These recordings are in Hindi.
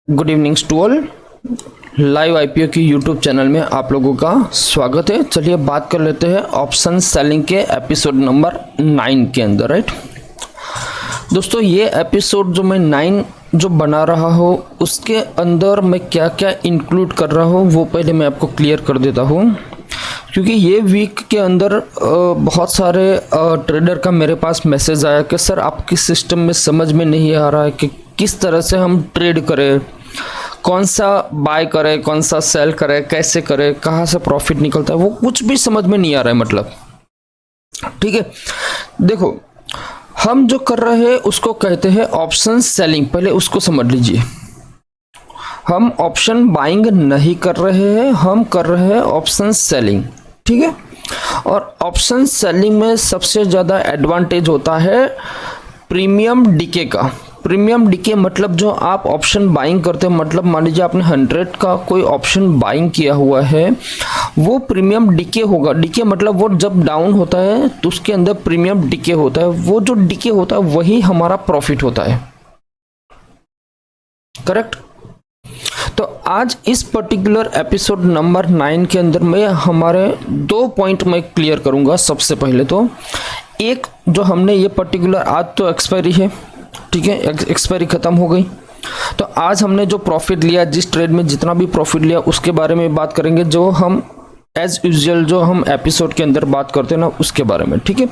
Good evening to all. Live IPO की यूट्यूब चैनल में आप लोगों का स्वागत है। चलिए बात कर लेते हैं ऑप्शन सेलिंग के एपिसोड नंबर 9 के अंदर। राइट दोस्तों, ये एपिसोड जो मैं 9 जो बना रहा हूँ उसके अंदर मैं क्या क्या इंक्लूड कर रहा हूँ वो पहले मैं आपको क्लियर कर देता हूँ, क्योंकि ये वीक के अंदर बहुत सारे ट्रेडर का मेरे पास मैसेज आया कि सर आपकी सिस्टम में समझ में नहीं आ रहा है कि किस तरह से हम ट्रेड करें, कौन सा बाय करें, कौन सा सेल करें, कैसे करें, कहाँ से प्रॉफिट निकलता है, वो कुछ भी समझ में नहीं आ रहा है। मतलब ठीक है, देखो हम जो कर रहे हैं उसको कहते हैं ऑप्शन सेलिंग। पहले उसको समझ लीजिए। हम ऑप्शन बाइंग नहीं कर रहे हैं, हम कर रहे हैं ऑप्शन सेलिंग। ठीक है, और ऑप्शन सेलिंग में सबसे ज़्यादा एडवांटेज होता है प्रीमियम डीके का। प्रीमियम डीके मतलब जो आप ऑप्शन बाइंग करते हैं, मतलब मान लीजिए आपने 100 का कोई ऑप्शन बाइंग किया हुआ है, वो प्रीमियम डीके होगा। डीके मतलब वो जब डाउन होता है तो उसके अंदर प्रीमियम डीके होता है। वो जो डीके होता है वही हमारा प्रॉफिट होता है। करेक्ट। तो आज इस पर्टिकुलर एपिसोड नंबर 9 के अंदर मैं हमारे 2 पॉइंट मैं क्लियर करूंगा। सबसे पहले तो एक, जो हमने ये पर्टिकुलर आज तो एक्सपायरी है, ठीक है, एक्सपायरी खत्म हो गई, तो आज हमने जो प्रॉफिट लिया, जिस ट्रेड में जितना भी प्रॉफिट लिया उसके बारे में बात करेंगे, जो हम एज यूजुअल जो हम एपिसोड के अंदर बात करते हैं ना उसके बारे में। ठीक है,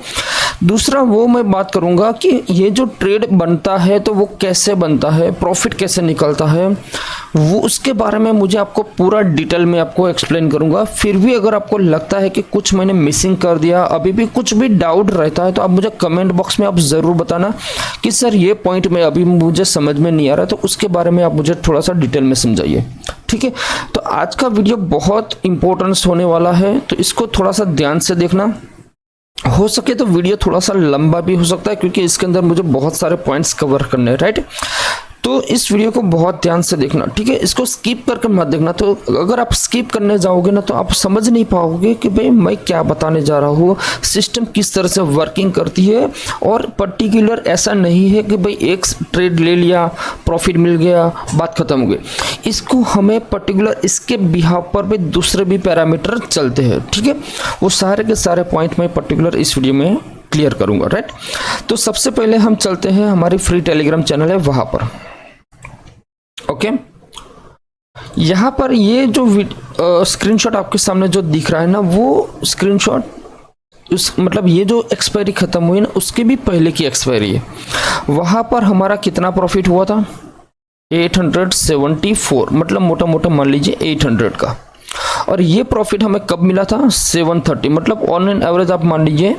दूसरा वो मैं बात करूंगा कि ये जो ट्रेड बनता है तो वो कैसे बनता है, प्रॉफिट कैसे निकलता है, वो उसके बारे में मुझे आपको पूरा डिटेल में आपको एक्सप्लेन करूंगा। फिर भी अगर आपको लगता है कि कुछ मैंने मिसिंग कर दिया, अभी भी कुछ भी डाउट रहता है, तो आप मुझे कमेंट बॉक्स में आप ज़रूर बताना कि सर ये पॉइंट में अभी मुझे समझ में नहीं आ रहा, तो उसके बारे में आप मुझे थोड़ा सा डिटेल में समझाइए। ठीक है, तो आज का वीडियो बहुत इंपॉर्टेंस होने वाला है, तो इसको थोड़ा सा ध्यान से देखना। हो सके तो वीडियो थोड़ा सा लंबा भी हो सकता है, क्योंकि इसके अंदर मुझे बहुत सारे पॉइंट्स कवर करने हैं। राइट, तो इस वीडियो को बहुत ध्यान से देखना। ठीक है, इसको स्किप करके मत देखना। तो अगर आप स्किप करने जाओगे ना तो आप समझ नहीं पाओगे कि भाई मैं क्या बताने जा रहा हूँ, सिस्टम किस तरह से वर्किंग करती है। और पर्टिकुलर ऐसा नहीं है कि भाई एक ट्रेड ले लिया, प्रॉफिट मिल गया, बात खत्म हो गई। इसको हमें पर्टिकुलर इसके बिहाव पर भी दूसरे भी पैरामीटर चलते हैं। ठीक है, वो सारे के सारे पॉइंट मैं पर्टिकुलर इस वीडियो में क्लियर करूंगा। राइट, तो सबसे पहले हम चलते हैं हमारी फ्री टेलीग्राम चैनल है वहां पर। ओके, यहाँ पर ये जो स्क्रीनशॉट आपके सामने जो दिख रहा है ना, वो स्क्रीनशॉट मतलब ये जो एक्सपायरी खत्म हुई ना उसके भी पहले की एक्सपायरी है। वहां पर हमारा कितना प्रॉफिट हुआ था, 874, मतलब मोटा मोटा मान लीजिए 800 का। और ये प्रॉफिट हमें कब मिला था, 730, मतलब ऑन एन एवरेज आप मान लीजिए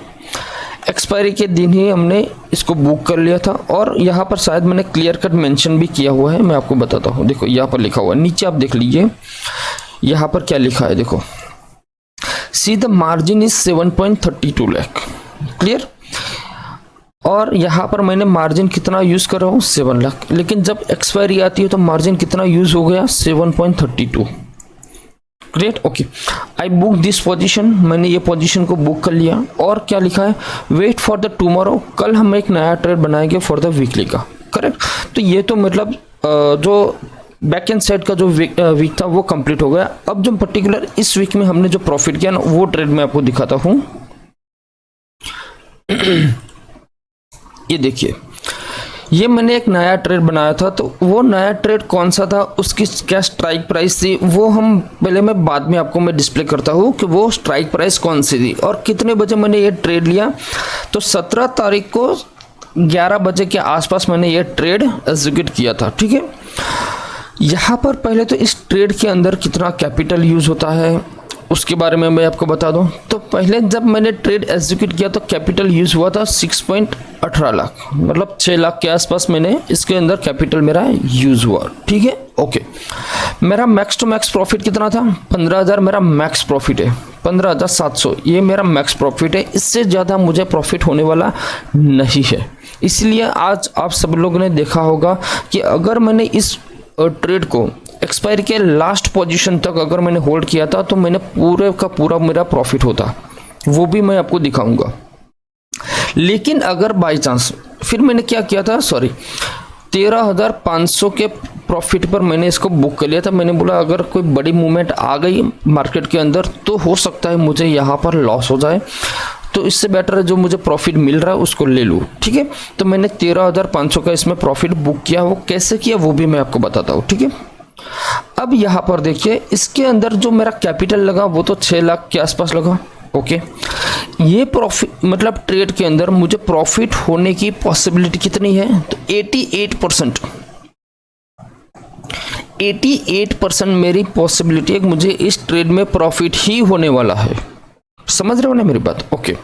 एक्सपायरी के दिन ही हमने इसको बुक कर लिया था। और यहाँ पर शायद मैंने क्लियर कट मेंशन भी किया हुआ है, मैं आपको बताता हूँ। देखो यहाँ पर लिखा हुआ है, नीचे आप देख लीजिए यहाँ पर क्या लिखा है। देखो, see the margin is 7.32 lakh. Clear. और यहाँ पर मैंने मार्जिन कितना यूज कर रहा हूँ, 7 लाख, लेकिन जब एक्सपायरी आती है तो मार्जिन कितना यूज हो गया, 7.32। Great. Okay, I book this position, मैंने ये पोजीशन को बुक कर लिया। और क्या लिखा है, वेट फॉर द टुमारो, कल हम एक नया ट्रेड बनाएंगे फॉर द वीकली का। करेक्ट। तो ये तो मतलब जो बैक एंड साइड का जो वीक था वो कंप्लीट हो गया। अब जो पर्टिकुलर इस वीक में हमने जो प्रॉफिट किया ना वो ट्रेड मैं आपको दिखाता हूँ। ये देखिए, ये मैंने एक नया ट्रेड बनाया था, तो वो नया ट्रेड कौन सा था, उसकी क्या स्ट्राइक प्राइस थी, वो हम पहले मैं बाद में आपको मैं डिस्प्ले करता हूँ कि वो स्ट्राइक प्राइस कौन सी थी और कितने बजे मैंने ये ट्रेड लिया। तो 17 तारीख को 11 बजे के आसपास मैंने ये ट्रेड एग्जीक्यूट किया था। ठीक है, यहाँ पर पहले तो इस ट्रेड के अंदर कितना कैपिटल यूज होता है उसके बारे में मैं आपको बता दूं। तो पहले जब मैंने ट्रेड एग्जीक्यूट किया तो कैपिटल यूज हुआ था 6.18 लाख, मतलब 6 लाख के आसपास मैंने इसके अंदर कैपिटल मेरा यूज हुआ। ठीक है, ओके। मेरा मैक्स टू मैक्स प्रॉफिट कितना था, 15,000 मेरा मैक्स प्रॉफिट है, 15,700 ये मेरा मैक्स प्रॉफिट है। इससे ज़्यादा मुझे प्रॉफिट होने वाला नहीं है। इसलिए आज आप सब लोगों ने देखा होगा कि अगर मैंने इस ट्रेड को एक्सपायरी के लास्ट पोजीशन तक अगर मैंने होल्ड किया था तो मैंने पूरे का पूरा मेरा प्रॉफिट होता, वो भी मैं आपको दिखाऊंगा। लेकिन अगर बाय चांस फिर मैंने क्या किया था, सॉरी, 13,500 के प्रॉफिट पर मैंने इसको बुक कर लिया था। मैंने बोला अगर कोई बड़ी मूवमेंट आ गई मार्केट के अंदर तो हो सकता है मुझे यहाँ पर लॉस हो जाए, तो इससे बेटर है जो मुझे प्रॉफिट मिल रहा है उसको ले लूँ। ठीक है, तो मैंने 13,500 का इसमें प्रॉफिट बुक किया। वो कैसे किया वो भी मैं आपको बताता हूँ। ठीक है, अब यहाँ पर देखिए इसके अंदर जो मेरा कैपिटल लगा वो तो 6 लाख के आसपास लगा। ओके, ये प्रॉफिट मतलब ट्रेड के अंदर मुझे प्रॉफिट होने की पॉसिबिलिटी कितनी है, तो 88%। 88% मेरी पॉसिबिलिटी है कि मुझे इस ट्रेड में प्रॉफिट ही होने वाला है। समझ रहे हो ना मेरी बात? ओके,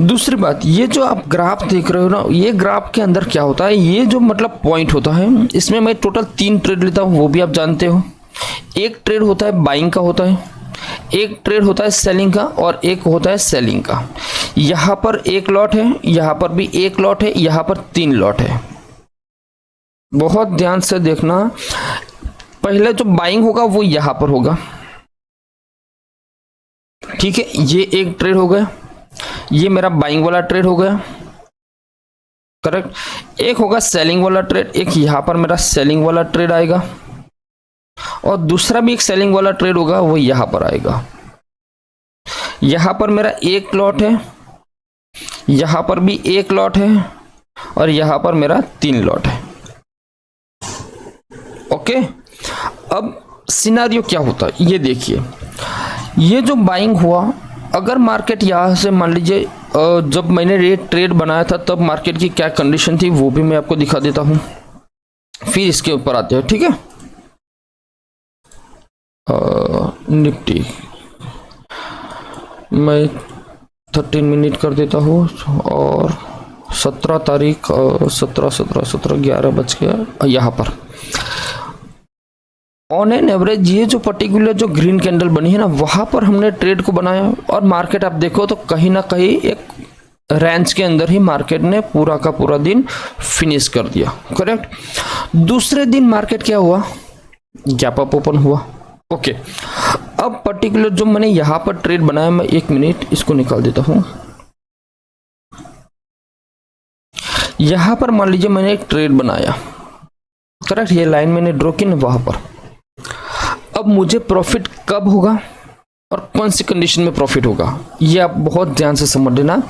दूसरी बात, ये जो आप ग्राफ देख रहे हो ना, ये ग्राफ के अंदर क्या होता है, ये जो मतलब पॉइंट होता है, इसमें मैं टोटल 3 ट्रेड लेता हूँ, वो भी आप जानते हो। एक ट्रेड होता है बाइंग का होता है, एक ट्रेड होता है सेलिंग का, और एक होता है सेलिंग का। यहाँ पर एक लॉट है, यहाँ पर भी एक लॉट है, यहाँ पर 3 लॉट है। बहुत ध्यान से देखना, पहले जो बाइंग होगा वो यहाँ पर होगा। ठीक है, ये एक ट्रेड हो गया, ये मेरा बाइंग वाला ट्रेड हो गया, करेक्ट। एक होगा सेलिंग वाला ट्रेड, एक यहाँ पर मेरा सेलिंग वाला ट्रेड आएगा, और दूसरा भी एक सेलिंग वाला ट्रेड होगा, वो यहाँ पर आएगा। यहाँ पर मेरा एक लॉट है, यहाँ पर भी एक लॉट है, और यहाँ पर मेरा 3 लॉट है। ओके, अब सिनारियो क्या होता है ये देखिए। ये जो बाइंग हुआ, अगर मार्केट यहाँ से मान लीजिए जब मैंने ये ट्रेड बनाया था तब मार्केट की क्या कंडीशन थी वो भी मैं आपको दिखा देता हूँ, फिर इसके ऊपर आते हैं। ठीक है, निफ्टी मैं 13 मिनट कर देता हूँ, और 17 तारीख 11 बज गया। यहाँ पर ऑन एन एवरेज ये जो पर्टिकुलर जो ग्रीन कैंडल बनी है ना, वहां पर हमने ट्रेड को बनाया, और मार्केट आप देखो तो कहीं ना कहीं एक रेंज के अंदर ही मार्केट ने पूरा का पूरा दिन फिनिश कर दिया, करेक्ट। दूसरे दिन मार्केट क्या हुआ, गैप अप ओपन हुआ। ओके, अब पर्टिकुलर जो मैंने यहां पर ट्रेड बनाया, मैं 1 मिनट इसको निकाल देता हूं। यहां पर मान लीजिए मैंने एक ट्रेड बनाया, करेक्ट, ये लाइन मैंने ड्रॉ की ना वहां पर। अब मुझे प्रॉफिट कब होगा और कौन सी कंडीशन में प्रॉफिट होगा, ये आप बहुत ध्यान से समझ लेना।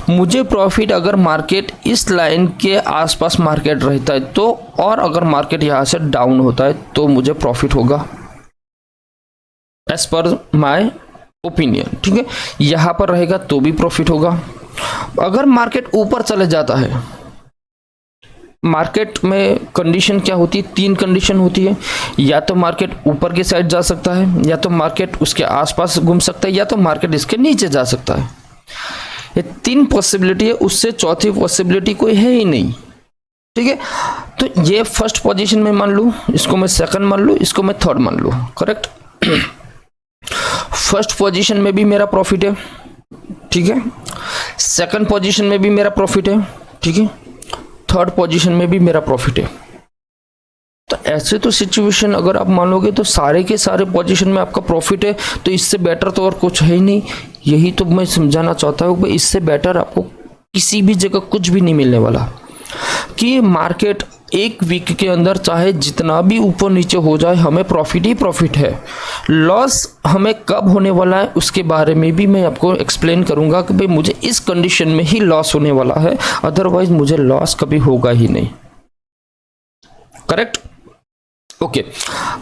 मुझे प्रॉफिट अगर मार्केट इस लाइन के आसपास मार्केट रहता है तो, और अगर मार्केट यहां से डाउन होता है तो मुझे प्रॉफिट होगा, एज पर माय ओपिनियन। ठीक है, यहां पर रहेगा तो भी प्रॉफिट होगा। अगर मार्केट ऊपर चले जाता है, मार्केट में कंडीशन क्या होती है, 3 कंडीशन होती है, या तो मार्केट ऊपर की साइड जा सकता है, या तो मार्केट उसके आसपास घूम सकता है, या तो मार्केट इसके नीचे जा सकता है। ये 3 पॉसिबिलिटी है, उससे चौथी पॉसिबिलिटी कोई है ही नहीं। ठीक है, तो ये फर्स्ट पोजीशन में मान लूँ, इसको मैं सेकंड मान लूँ, इसको मैं थर्ड मान लूँ, करेक्ट। फर्स्ट पोजीशन में भी मेरा प्रॉफिट है, ठीक है, सेकंड पोजीशन में भी मेरा प्रॉफिट है, ठीक है, थर्ड पोजीशन में भी मेरा प्रॉफिट है। तो ऐसे तो सिचुएशन अगर आप मानोगे तो सारे के सारे पोजीशन में आपका प्रॉफिट है, तो इससे बेटर तो और कुछ है ही नहीं। यही तो मैं समझाना चाहता हूँ कि इससे बेटर आपको किसी भी जगह कुछ भी नहीं मिलने वाला, कि मार्केट एक वीक के अंदर चाहे जितना भी ऊपर नीचे हो जाए, हमें प्रॉफिट ही प्रॉफिट है। लॉस हमें कब होने वाला है उसके बारे में भी मैं आपको एक्सप्लेन करूंगा कि भाई मुझे इस कंडीशन में ही लॉस होने वाला है, अदरवाइज मुझे लॉस कभी होगा ही नहीं, करेक्ट। ओके,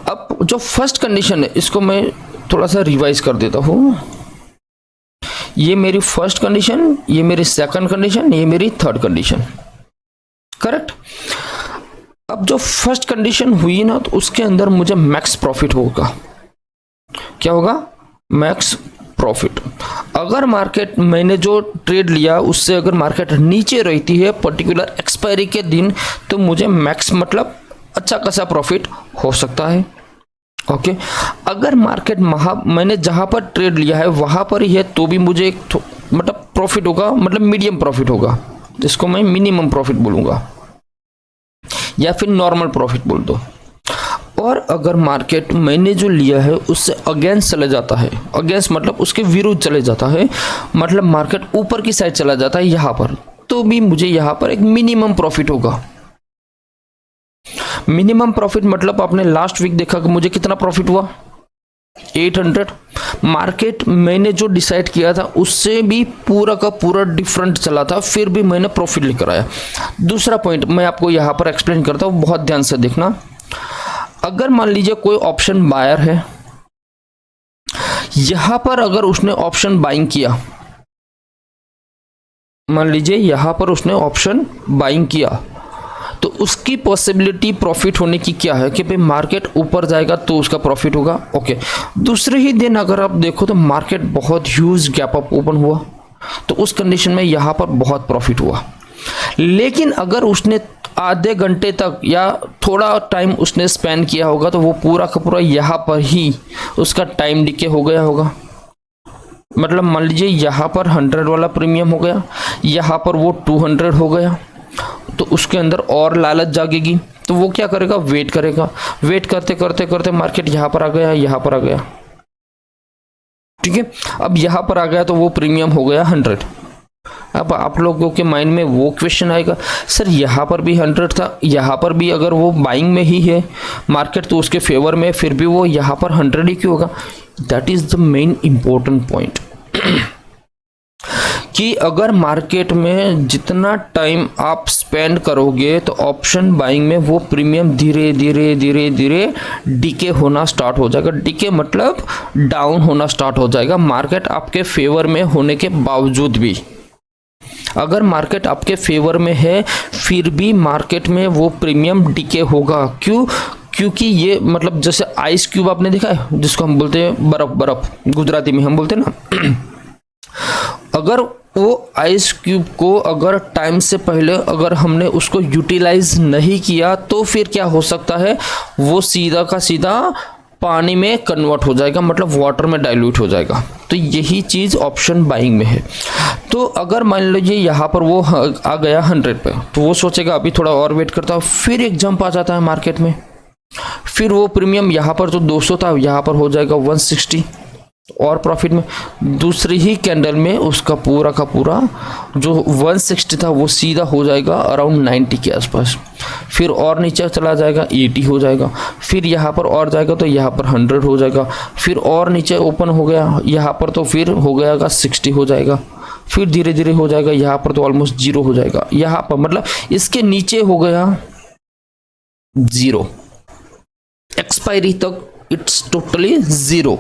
अब जो फर्स्ट कंडीशन है इसको मैं थोड़ा सा रिवाइज कर देता हूं। ये मेरी फर्स्ट कंडीशन, ये मेरी सेकंड कंडीशन, ये मेरी थर्ड कंडीशन, करेक्ट। अब जो फर्स्ट कंडीशन हुई ना, तो उसके अंदर मुझे मैक्स प्रॉफिट होगा। क्या होगा? Max profit. अगर मार्केट मैंने जो ट्रेड लिया उससे अगर मार्केट नीचे रहती है पर्टिकुलर एक्सपायरी के दिन, तो मुझे मैक्स मतलब अच्छा खासा प्रॉफिट हो सकता है। ओके, अगर मार्केट मैंने जहां पर ट्रेड लिया है वहां पर ही है तो भी मुझे एक मतलब प्रॉफिट होगा, मतलब मीडियम प्रॉफिट होगा, इसको मैं मिनिमम प्रॉफिट बोलूंगा या फिर नॉर्मल प्रॉफिट बोल दो। और अगर मार्केट मैंने जो लिया है उससे अगेंस्ट चले जाता है, अगेंस्ट मतलब उसके विरुद्ध चले जाता है, मतलब मार्केट ऊपर की साइड चला जाता है यहाँ पर, तो भी मुझे यहाँ पर एक मिनिमम प्रॉफिट होगा। मिनिमम प्रॉफिट मतलब आपने लास्ट वीक देखा कि मुझे कितना प्रॉफिट हुआ, 800। मार्केट मैंने जो डिसाइड किया था उससे भी पूरा का पूरा डिफरेंट चला था, फिर भी मैंने प्रॉफिट लेकर आया। दूसरा पॉइंट मैं आपको यहाँ पर एक्सप्लेन करता हूँ, बहुत ध्यान से देखना। अगर मान लीजिए कोई ऑप्शन बायर है, यहां पर अगर उसने ऑप्शन बाइंग किया, मान लीजिए यहां पर उसने ऑप्शन बाइंग किया, तो उसकी पॉसिबिलिटी प्रॉफिट होने की क्या है कि भाई मार्केट ऊपर जाएगा तो उसका प्रॉफिट होगा। ओके, दूसरे ही दिन अगर आप देखो तो मार्केट बहुत ह्यूज गैप अप ओपन हुआ, तो उस कंडीशन में यहां पर बहुत प्रॉफिट हुआ। लेकिन अगर उसने आधे घंटे तक या थोड़ा टाइम उसने स्पेंड किया होगा तो वो पूरा का पूरा यहाँ पर ही उसका टाइम डिके हो गया होगा। मतलब मान लीजिए यहाँ पर 100 वाला प्रीमियम हो गया, यहाँ पर वो 200 हो गया, तो उसके अंदर और लालच जागेगी, तो वो क्या करेगा, वेट करेगा। वेट करते करते करते मार्केट यहाँ पर आ गया, यहाँ पर आ गया, ठीक है। अब यहाँ पर आ गया तो वो प्रीमियम हो गया 100। अब आप लोगों के माइंड में वो क्वेश्चन आएगा, सर यहाँ पर भी 100 था, यहाँ पर भी अगर वो बाइंग में ही है मार्केट तो उसके फेवर में, फिर भी वो यहाँ पर 100 ही क्यों होगा। That is the main important point कि अगर मार्केट में जितना टाइम आप स्पेंड करोगे तो ऑप्शन बाइंग में वो प्रीमियम धीरे धीरे धीरे धीरे डिके होना स्टार्ट हो जाएगा। डिके मतलब डाउन होना स्टार्ट हो जाएगा, मार्केट आपके फेवर में होने के बावजूद भी। अगर मार्केट आपके फेवर में है फिर भी मार्केट में वो प्रीमियम डिके होगा। क्यों? क्योंकि ये मतलब जैसे आइस क्यूब आपने देखा है, जिसको हम बोलते हैं बर्फ, बर्फ गुजराती में हम बोलते हैं ना अगर वो आइस क्यूब को अगर टाइम से पहले अगर हमने उसको यूटिलाइज नहीं किया तो फिर क्या हो सकता है, वो सीधा का सीधा पानी में कन्वर्ट हो जाएगा, मतलब वाटर में डाइल्यूट हो जाएगा। तो यही चीज़ ऑप्शन बाइंग में है। तो अगर मान लीजिए यहाँ पर वो आ गया 100 पे, तो वो सोचेगा अभी थोड़ा और वेट करता है, फिर एक जंप आ जाता है मार्केट में, फिर वो प्रीमियम यहाँ पर तो 200 था, यहाँ पर हो जाएगा 160 और प्रॉफिट में। दूसरी ही कैंडल में उसका पूरा का पूरा जो 160 था वो सीधा हो जाएगा अराउंड 90 के आसपास, फिर और नीचे चला जाएगा 80 हो जाएगा, फिर यहाँ पर और जाएगा तो यहाँ पर 100 हो जाएगा, फिर और नीचे ओपन हो गया यहाँ पर तो फिर हो गया 60 हो जाएगा, फिर धीरे धीरे हो जाएगा यहाँ पर तो ऑलमोस्ट 0 हो जाएगा, यहाँ पर मतलब इसके नीचे हो गया 0, एक्सपायरी तक इट्स टोटली 0।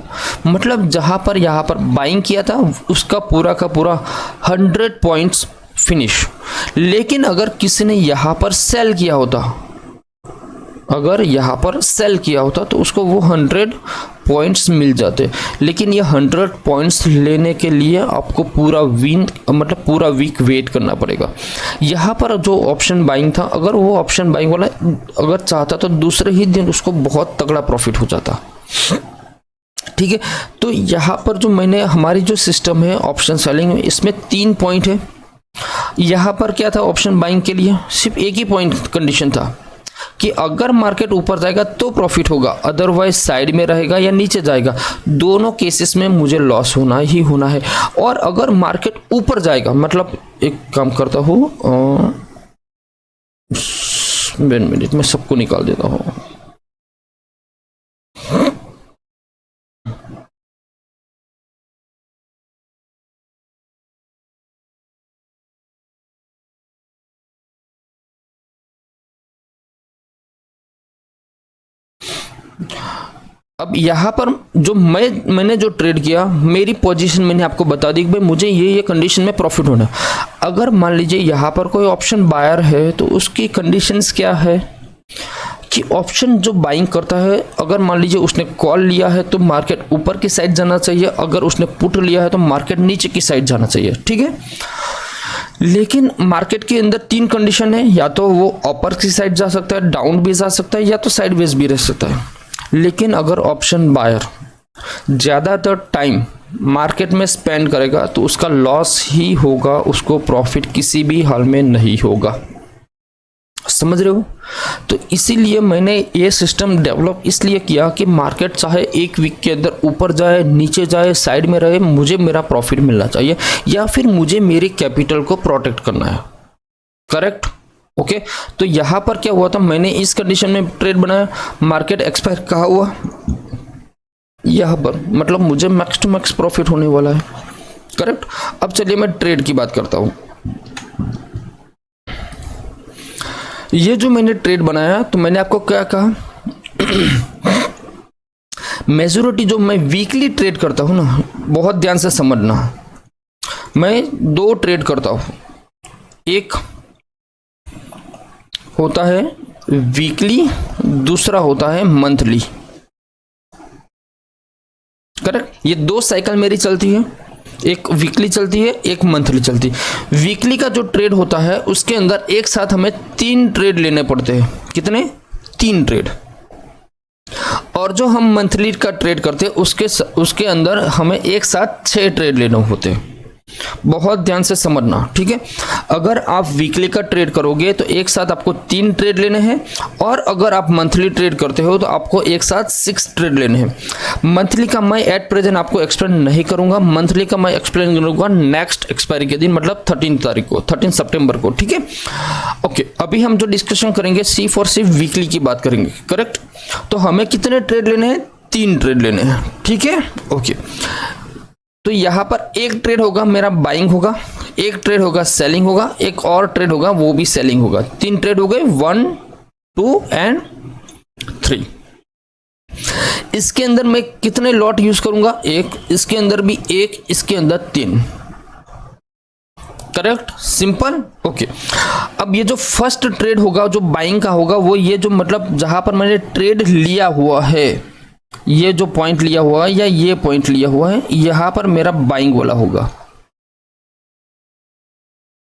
मतलब जहां पर यहाँ पर बाइंग किया था उसका पूरा का पूरा 100 पॉइंट्स फिनिश। लेकिन अगर किसी ने यहाँ पर सेल किया होता, अगर यहाँ पर सेल किया होता तो उसको वो 100 पॉइंट्स मिल जाते। लेकिन ये 100 पॉइंट्स लेने के लिए आपको पूरा पूरा वीक वेट करना पड़ेगा। यहाँ पर जो ऑप्शन बाइंग था, अगर वो ऑप्शन बाइंग वाला अगर चाहता तो दूसरे ही दिन उसको बहुत तगड़ा प्रॉफिट हो जाता, ठीक है। तो यहाँ पर जो मैंने हमारी जो सिस्टम है ऑप्शन सेलिंग में, इसमें 3 पॉइंट है। यहाँ पर क्या था ऑप्शन बाइंग के लिए, सिर्फ एक ही पॉइंट कंडीशन था कि अगर मार्केट ऊपर जाएगा तो प्रॉफिट होगा, अदरवाइज साइड में रहेगा या नीचे जाएगा, दोनों केसेस में मुझे लॉस होना ही होना है। और अगर मार्केट ऊपर जाएगा, मतलब एक काम करता हूँ 1 मिनट में सबको निकाल देता हूँ। अब यहाँ पर जो मैंने जो ट्रेड किया, मेरी पोजीशन मैंने आपको बता दी कि भाई मुझे ये कंडीशन में प्रॉफिट होना। अगर मान लीजिए यहाँ पर कोई ऑप्शन बायर है तो उसकी कंडीशंस क्या है कि ऑप्शन जो बाइंग करता है, अगर मान लीजिए उसने कॉल लिया है तो मार्केट ऊपर की साइड जाना चाहिए, अगर उसने पुट लिया है तो मार्केट नीचे की साइड जाना चाहिए, ठीक है। लेकिन मार्केट के अंदर 3 कंडीशन है, या तो वो अपर की साइड जा सकता है, डाउन भी जा सकता है, या तो साइडवेज भी रह सकता है। लेकिन अगर ऑप्शन बायर ज़्यादातर टाइम मार्केट में स्पेंड करेगा तो उसका लॉस ही होगा, उसको प्रॉफिट किसी भी हाल में नहीं होगा। समझ रहे हो? तो इसीलिए मैंने ये सिस्टम डेवलप इसलिए किया कि मार्केट चाहे एक वीक के अंदर ऊपर जाए, नीचे जाए, साइड में रहे, मुझे मेरा प्रॉफिट मिलना चाहिए, या फिर मुझे मेरे कैपिटल को प्रोटेक्ट करना है। करेक्ट? ओके, तो यहाँ पर क्या हुआ था, मैंने इस कंडीशन में ट्रेड बनाया, मार्केट एक्सपायर कहाँ हुआ, यहाँ पर, मतलब मुझे मैक्स टू मैक्स प्रॉफिट होने वाला है। करेक्ट। अब चलिए मैं ट्रेड की बात करता हूँ। ये जो मैंने ट्रेड बनाया, तो मैंने आपको क्या कहा, मेजोरिटी जो मैं वीकली ट्रेड करता हूँ ना, बहुत ध्यान से समझना, मैं दो ट्रेड करता हूँ, एक होता है वीकली, दूसरा होता है मंथली। करेक्ट। ये दो साइकिल मेरी चलती है, एक वीकली चलती है, एक मंथली चलती है। वीकली का जो ट्रेड होता है उसके अंदर एक साथ हमें 3 ट्रेड लेने पड़ते हैं। कितने? 3 ट्रेड। और जो हम मंथली का ट्रेड करते हैं उसके अंदर हमें एक साथ 6 ट्रेड लेने होते हैं। बहुत ध्यान से समझना, ठीक है। अगर आप वीकली का ट्रेड करोगे तो एक साथ आपको 3 ट्रेड लेने हैं, और अगर आप मंथली ट्रेड करते हो तो आपको एक साथ 6 ट्रेड लेने हैं। मंथली का मैं एट प्रेजेंट आपको एक्सप्लेन नहीं करूंगा, मंथली का मैं एक्सप्लेन करूंगा नेक्स्ट एक्सपायरी के दिन, मतलब 13 तारीख को, 13 सितंबर को, ठीक है। ओके, अभी हम जो डिस्कशन करेंगे सिर्फ वीकली की बात करेंगे। करेक्ट। तो हमें कितने ट्रेड लेने हैं? 3 ट्रेड लेने हैं, ठीक है। ओके, तो यहां पर एक ट्रेड होगा मेरा बाइंग होगा, एक ट्रेड होगा सेलिंग होगा, एक और ट्रेड होगा वो भी सेलिंग होगा। 3 ट्रेड हो गए, 1, 2 एंड 3। इसके अंदर मैं कितने लॉट यूज करूंगा? एक, इसके अंदर भी एक, इसके अंदर 3। Correct, simple. ओके, अब ये जो फर्स्ट ट्रेड होगा जो बाइंग का होगा, वो ये जो मतलब जहां पर मैंने ट्रेड लिया हुआ है, ये जो पॉइंट लिया हुआ है या ये पॉइंट लिया हुआ है, यहां पर मेरा बाइंग वाला होगा,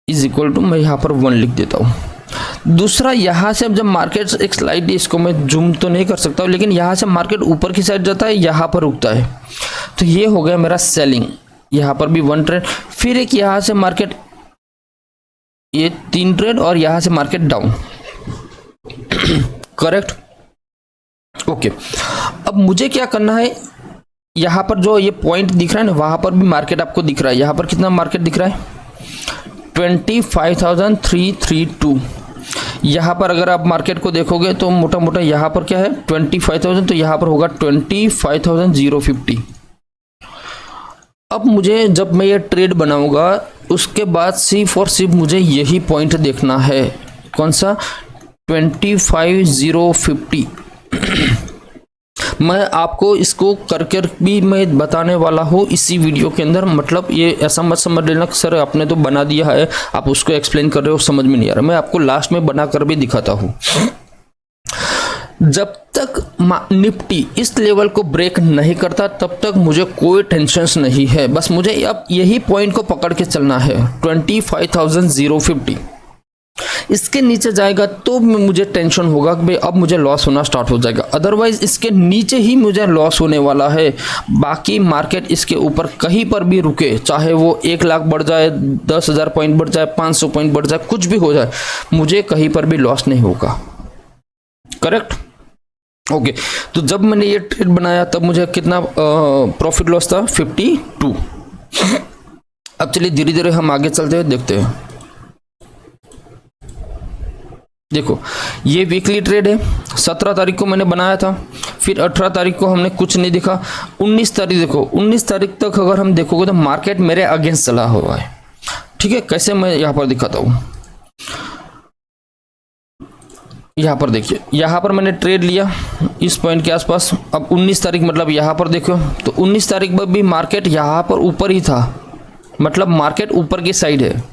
इज इक्वल टू, मैं यहां पर 1 लिख देता हूं। दूसरा, यहां से जब मार्केट एक स्लाइड, इसको मैं जूम तो नहीं कर सकता हूं, लेकिन यहां से मार्केट ऊपर की साइड जाता है, यहां पर रुकता है, तो ये हो गया मेरा सेलिंग। यहां पर भी 1 ट्रेड, फिर एक यहां से मार्केट, ये 3 ट्रेड, और यहां से मार्केट डाउन। करेक्ट। ओके, अब मुझे क्या करना है, यहां पर जो ये पॉइंट दिख रहा है ना, वहां पर भी मार्केट आपको दिख रहा है। यहां पर कितना मार्केट दिख रहा है? 25,332। यहां पर अगर आप मार्केट को देखोगे तो मोटा मोटा यहां पर क्या है, 25,000, तो यहां पर होगा 25,050। अब मुझे, जब मैं ये ट्रेड बनाऊंगा, उसके बाद सिर्फ मुझे यही पॉइंट देखना है। कौन सा? 25,050। मैं आपको इसको करके भी मैं बताने वाला हूँ इसी वीडियो के अंदर। मतलब ये ऐसा मत समझ लेना सर आपने तो बना दिया है, आप उसको एक्सप्लेन कर रहे हो, समझ में नहीं आ रहा। मैं आपको लास्ट में बनाकर भी दिखाता हूँ। जब तक निफ्टी इस लेवल को ब्रेक नहीं करता तब तक मुझे कोई टेंशन नहीं है। बस मुझे अब यही पॉइंट को पकड़ के चलना है, 25,050। इसके नीचे जाएगा तो मुझे टेंशन होगा कि भाई अब मुझे लॉस होना स्टार्ट हो जाएगा, अदरवाइज इसके नीचे ही मुझे लॉस होने वाला है। बाकी मार्केट इसके ऊपर कहीं पर भी रुके, चाहे वो 1 लाख बढ़ जाए, 10,000 पॉइंट बढ़ जाए, 500 पॉइंट बढ़ जाए, कुछ भी हो जाए, मुझे कहीं पर भी लॉस नहीं होगा। करेक्ट। ओके, तो जब मैंने ये ट्रेड बनाया तब मुझे कितना प्रॉफिट लॉस था? 52। अब चलिए धीरे धीरे हम आगे चलते हैं, देखते हैं। देखो, ये वीकली ट्रेड है, 17 तारीख को मैंने बनाया था, फिर 18 तारीख को हमने कुछ नहीं दिखा, 19 तारीख देखो, 19 तारीख तक अगर हम देखोगे तो मार्केट मेरे अगेंस्ट चला हुआ है। ठीक है, कैसे मैं यहाँ पर दिखाता हूँ। यहाँ पर देखिए, यहाँ पर मैंने ट्रेड लिया इस पॉइंट के आसपास। अब 19 तारीख मतलब यहाँ पर देखो तो 19 तारीख पर भी मार्केट यहाँ पर ऊपर ही था, मतलब मार्केट ऊपर की साइड है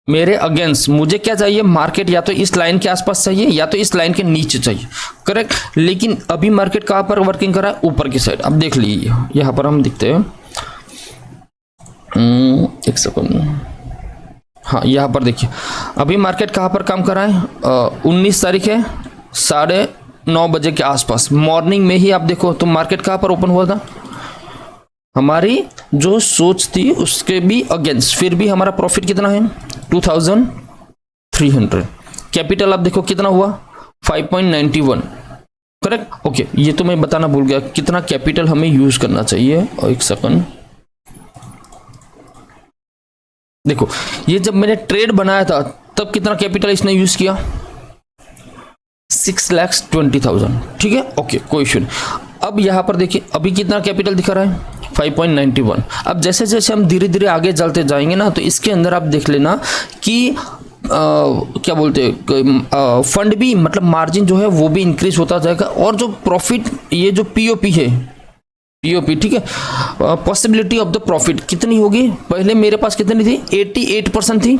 मेरे अगेंस्ट। मुझे क्या चाहिए? मार्केट या तो इस लाइन के आसपास चाहिए या तो इस लाइन के नीचे चाहिए। करेक्ट। लेकिन अभी मार्केट कहाँ पर वर्किंग कर रहा है? ऊपर की साइड। अब देख लीजिए, यहाँ पर हम दिखते हैं, एक सेकंड, हाँ यहाँ पर देखिए, अभी मार्केट कहाँ पर काम कर रहा है? 19 तारीख है, 9:30 बजे के आसपास मॉर्निंग में ही आप देखो तो मार्केट कहाँ पर ओपन हुआ था? हमारी जो सोच थी उसके भी अगेंस्ट। फिर भी हमारा प्रॉफिट कितना है? 2,300। कैपिटल आप देखो कितना हुआ? 5.91। करेक्ट। ओके, ये तो मैं बताना भूल गया कितना कैपिटल हमें यूज करना चाहिए। और एक सेकंड, देखो ये जब मैंने ट्रेड बनाया था तब कितना कैपिटल इसने यूज किया, 6,20,000, ठीक है, ओके, कोई इशू नहीं। अब यहाँ पर देखिए अभी कितना कैपिटल दिखा रहा है, 5.91। अब जैसे जैसे हम धीरे धीरे आगे चलते जाएंगे ना, तो इसके अंदर आप देख लेना कि क्या बोलते हैं, फंड भी मतलब मार्जिन जो है वो भी इंक्रीज होता जाएगा, और जो प्रॉफिट, ये जो पीओपी है, पीओपी, ठीक है, पॉसिबिलिटी ऑफ द प्रॉफिट कितनी होगी, पहले मेरे पास कितनी थी, 88% थी,